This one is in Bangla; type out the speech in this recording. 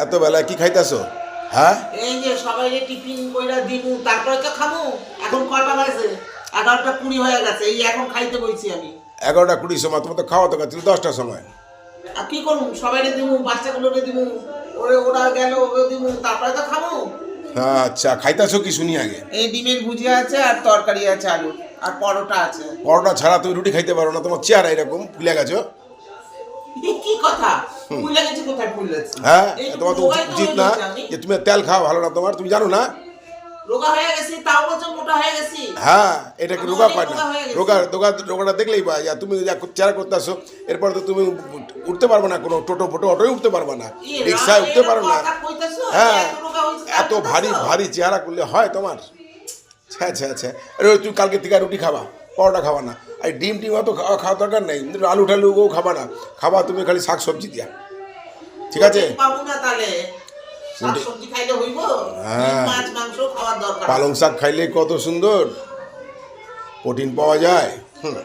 এত বেলায় কি খাইতেছো? হ্যাঁ, এই যে সবাই টিফিন কইরা দিমু তারপরে তো খামু। এখন কয়টা বাজে? 11টা 20 হয়ে গেছে। এই এখন খাইতে বইছি আমি। 11টা 20 সময় তোমার তো খাওয়া তো ছিল 10টার সময়। আর কি করুম? সবাইরে দিমু, বাচ্চাগুলোরে দিমু, ওরা গেল ওরে দিমু, তারপরে তো খামু। আচ্ছা, খাইতেছো কি শুনি আগে? এই ডিমের ভুজিয়া আছে আর তরকারি আছে আলু আর পরোটা আছে। পরোটা ছাড়া তুমি রুটি খাইতে পারো না? তোমার চেহারা এরকম ফুলে গেছো। কি কথা? ফুলে গেছে কোথায় ফুলেছে? হ্যাঁ, এই তোমার তো উচিত না যে তুমি তেল খাওয়া ভালো না তোমার, তুমি জানো না? রোগা হয়ে গেছি, তাও বলছো মোটা হয়ে গেছি। হ্যাঁ, এটা কি আমি রোগা অনেক পায় না? রোগা হয়ে গেছি। রোগাটা দেখলেই বা তুমি যা চেহারা করতে আসো, এরপর তো তুমি উঠতে পারবে না, কোনো টোটো ফোটো অটোই উঠতে পারবে না, রিক্সায় উঠতে পারো না। হ্যাঁ, এত ভারী ভারী চেহারা করলে হয় তোমার? আচ্ছা আচ্ছা, তুই কালকে থেকে রুটি খাবা, পরোটা খাবা না, আর ডিম অত খাওয়া দরকার নেই, আলু ঠালুও খাবা না, খাবা তুমি খালি শাক সবজি দিয়া, ঠিক আছে? পাবো না তাহলে। শাকসবজি খাইলে হইব? হ্যাঁ, মাছ মাংস খাওয়ার দরকার। পালং শাক খাইলে কত সুন্দর প্রোটিন পাওয়া যায়।